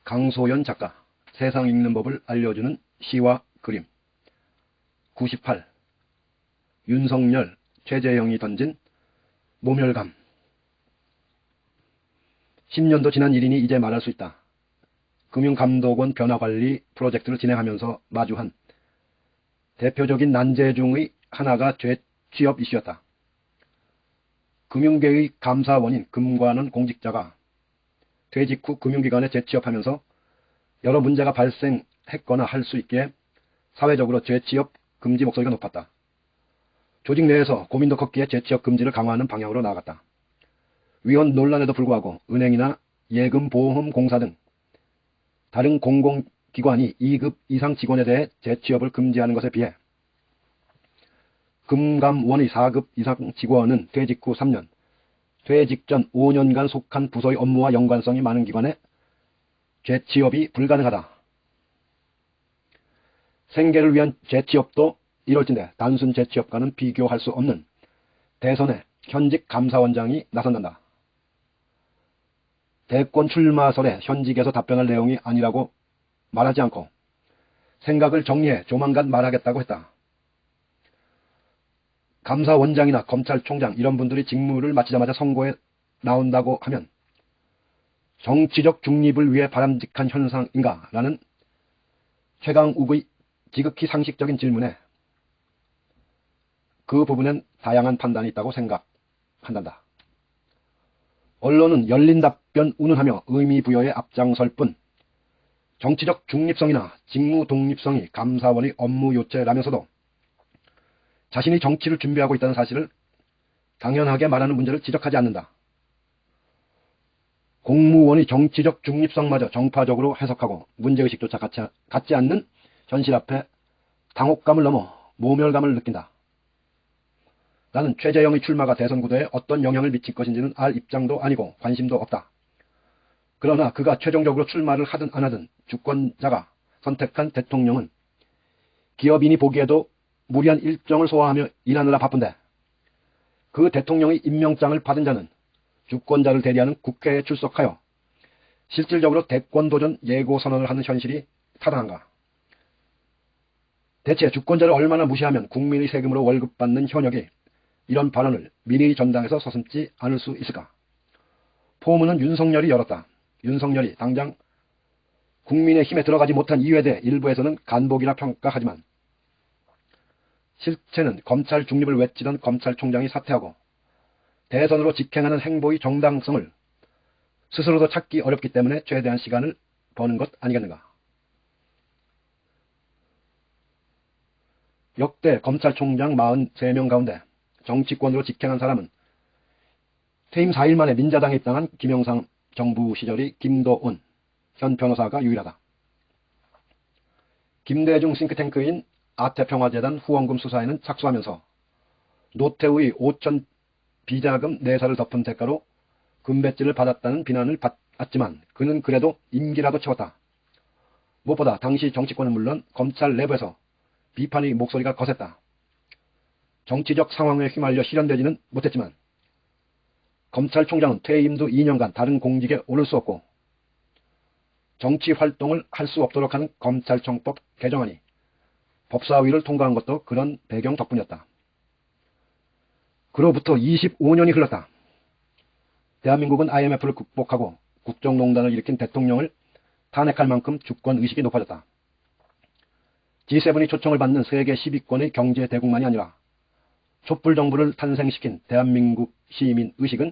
강소연 작가, 세상 읽는 법을 알려주는 시와 그림. 98. 윤석열, 최재형이 던진 모멸감. 10년도 지난 일이니 이제 말할 수 있다. 금융감독원 변화관리 프로젝트를 진행하면서 마주한 대표적인 난제 중의 하나가 재취업 이슈였다. 금융계의 감사원인 금관원 공직자가 퇴직 후 금융기관에 재취업하면서 여러 문제가 발생했거나 할 수 있기에 사회적으로 재취업 금지 목소리가 높았다. 조직 내에서 고민도 컸기에 재취업 금지를 강화하는 방향으로 나아갔다. 위헌 논란에도 불구하고 은행이나 예금보험공사 등 다른 공공기관이 2급 이상 직원에 대해 재취업을 금지하는 것에 비해 금감원의 4급 이상 직원은 퇴직 후 3년, 퇴직 전 5년간 속한 부서의 업무와 연관성이 많은 기관에 재취업이 불가능하다. 생계를 위한 재취업도 이럴진데 단순 재취업과는 비교할 수 없는 대선에 현직 감사원장이 나선단다. 대권 출마설에 현직에서 답변할 내용이 아니라고 말하지 않고 생각을 정리해 조만간 말하겠다고 했다. 감사원장이나 검찰총장 이런 분들이 직무를 마치자마자 선거에 나온다고 하면 정치적 중립을 위해 바람직한 현상인가? 라는 최강욱의 지극히 상식적인 질문에 그 부분엔 다양한 판단이 있다고 생각한단다. 언론은 열린 답변 운운하며 의미 부여에 앞장설 뿐 정치적 중립성이나 직무 독립성이 감사원의 업무 요체라면서도 자신이 정치를 준비하고 있다는 사실을 당연하게 말하는 문제를 지적하지 않는다. 공무원의 정치적 중립성마저 정파적으로 해석하고 문제의식조차 갖지 않는 현실 앞에 당혹감을 넘어 모멸감을 느낀다. 나는 최재형의 출마가 대선 구도에 어떤 영향을 미칠 것인지는 알 입장도 아니고 관심도 없다. 그러나 그가 최종적으로 출마를 하든 안 하든 주권자가 선택한 대통령은 기업인이 보기에도 무리한 일정을 소화하며 일하느라 바쁜데 그 대통령의 임명장을 받은 자는 주권자를 대리하는 국회에 출석하여 실질적으로 대권도전 예고선언을 하는 현실이 타당한가? 대체 주권자를 얼마나 무시하면 국민의 세금으로 월급 받는 현역이 이런 발언을 미리 전당에서 서슴지 않을 수 있을까? 포문은 윤석열이 열었다. 윤석열이 당장 국민의 힘에 들어가지 못한 이유에 대해 일부에서는 간복이라 평가하지만 실체는 검찰 중립을 외치던 검찰총장이 사퇴하고 대선으로 직행하는 행보의 정당성을 스스로도 찾기 어렵기 때문에 최대한 시간을 버는 것 아니겠는가. 역대 검찰총장 43명 가운데 정치권으로 직행한 사람은 퇴임 4일 만에 민자당에 입당한 김영삼 정부 시절의 김도운 현 변호사가 유일하다. 김대중 싱크탱크인 아태평화재단 후원금 수사에는 착수하면서 노태우의 5천 비자금 내사를 덮은 대가로 금배지를 받았다는 비난을 받았지만 그는 그래도 임기라도 채웠다. 무엇보다 당시 정치권은 물론 검찰 내부에서 비판의 목소리가 거셌다. 정치적 상황에 휘말려 실현되지는 못했지만 검찰총장은 퇴임도 2년간 다른 공직에 오를 수 없고 정치 활동을 할 수 없도록 하는 검찰청법 개정안이 법사위를 통과한 것도 그런 배경 덕분이었다. 그로부터 25년이 흘렀다. 대한민국은 IMF를 극복하고 국정농단을 일으킨 대통령을 탄핵할 만큼 주권의식이 높아졌다. G7이 초청을 받는 세계 10위권의 경제 대국만이 아니라 촛불정부를 탄생시킨 대한민국 시민의식은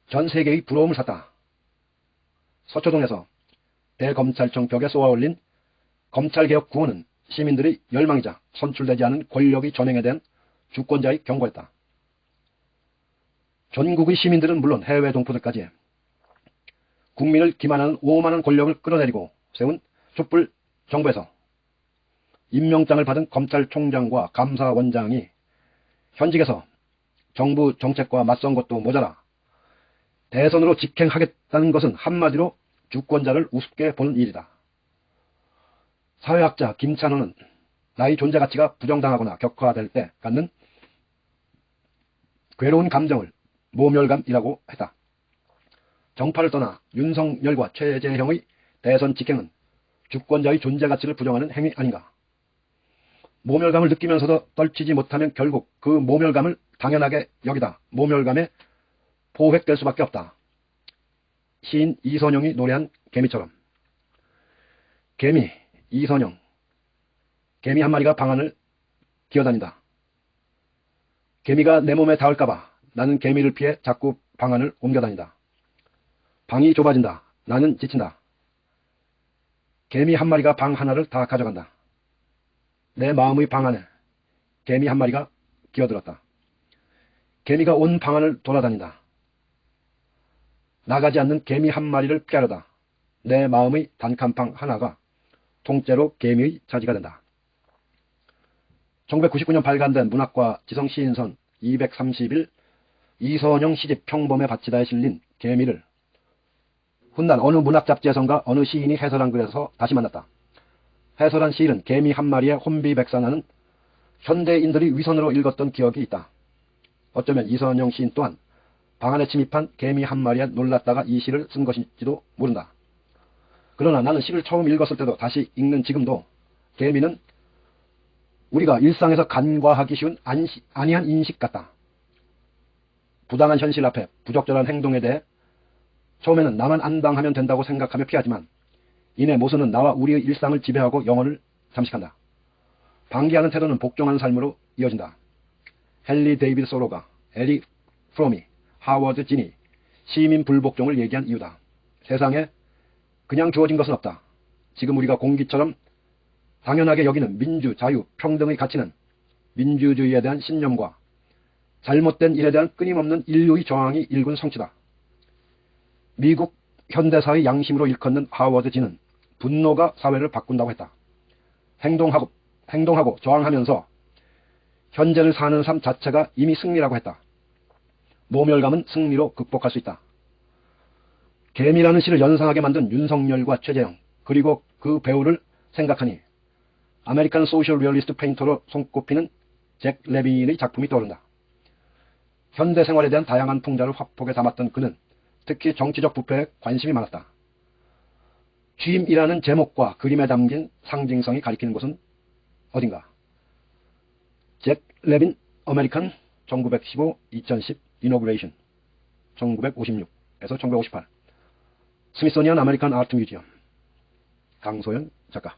전 세계의 부러움을 샀다. 서초동에서 대검찰청 벽에 쏘아올린 검찰개혁 구호는 시민들의 열망이자 선출되지 않은 권력의 전횡에 대한 주권자의 경고였다. 전국의 시민들은 물론 해외 동포들까지 국민을 기만하는 오만한 권력을 끌어내리고 세운 촛불 정부에서 임명장을 받은 검찰총장과 감사원장이 현직에서 정부 정책과 맞선 것도 모자라 대선으로 직행하겠다는 것은 한마디로 주권자를 우습게 보는 일이다. 사회학자 김찬호는 나의 존재 가치가 부정당하거나 격화될 때 갖는 괴로운 감정을 모멸감이라고 했다. 정파를 떠나 윤석열과 최재형의 대선 직행은 주권자의 존재 가치를 부정하는 행위 아닌가. 모멸감을 느끼면서도 떨치지 못하면 결국 그 모멸감을 당연하게 여기다 모멸감에 포획될 수밖에 없다. 시인 이선영이 노래한 개미처럼. 개미, 이선영. 개미 한 마리가 방 안을 기어다닌다. 개미가 내 몸에 닿을까봐 나는 개미를 피해 자꾸 방 안을 옮겨다닌다. 방이 좁아진다. 나는 지친다. 개미 한 마리가 방 하나를 다 가져간다. 내 마음의 방 안에 개미 한 마리가 기어들었다. 개미가 온 방 안을 돌아다닌다. 나가지 않는 개미 한 마리를 피하려다 내 마음의 단칸방 하나가 통째로 개미의 차지가 된다. 1999년 발간된 문학과 지성 시인선 230일 이선영 시집 평범의 바치다에 실린 개미를 훗날 어느 문학 잡지에선가 어느 시인이 해설한 글에서 다시 만났다. 해설한 시인은 개미 한 마리의 혼비백산하는 현대인들이 위선으로 읽었던 기억이 있다. 어쩌면 이선영 시인 또한 방 안에 침입한 개미 한 마리에 놀랐다가 이 시를 쓴 것일지도 모른다. 그러나 나는 시를 처음 읽었을 때도 다시 읽는 지금도 개미는 우리가 일상에서 간과하기 쉬운 아니한 인식 같다. 부당한 현실 앞에 부적절한 행동에 대해 처음에는 나만 안 당하면 된다고 생각하며 피하지만 이내 모순은 나와 우리의 일상을 지배하고 영혼을 잠식한다. 방기하는 태도는 복종하는 삶으로 이어진다. 헨리 데이비드 소로가 에리 프로미, 하워드 진이 시민 불복종을 얘기한 이유다. 세상에 그냥 주어진 것은 없다. 지금 우리가 공기처럼 당연하게 여기는 민주, 자유, 평등의 가치는 민주주의에 대한 신념과 잘못된 일에 대한 끊임없는 인류의 저항이 일군 성취다. 미국 현대사의 양심으로 일컫는 하워드 진은 분노가 사회를 바꾼다고 했다. 행동하고 저항하면서 현재를 사는 삶 자체가 이미 승리라고 했다. 모멸감은 승리로 극복할 수 있다. 개미라는 시를 연상하게 만든 윤석열과 최재형 그리고 그 배우를 생각하니 아메리칸 소셜 리얼리스트 페인터로 손꼽히는 잭 레빈의 작품이 떠오른다. 현대 생활에 대한 다양한 풍자를 화폭에 담았던 그는 특히 정치적 부패에 관심이 많았다. 취임이라는 제목과 그림에 담긴 상징성이 가리키는 곳은 어딘가. 잭 레빈 아메리칸 1915-2010 이노그레이션 1956에서 1958 스미소니안 아메리칸 아트 뮤지엄 강소연 작가.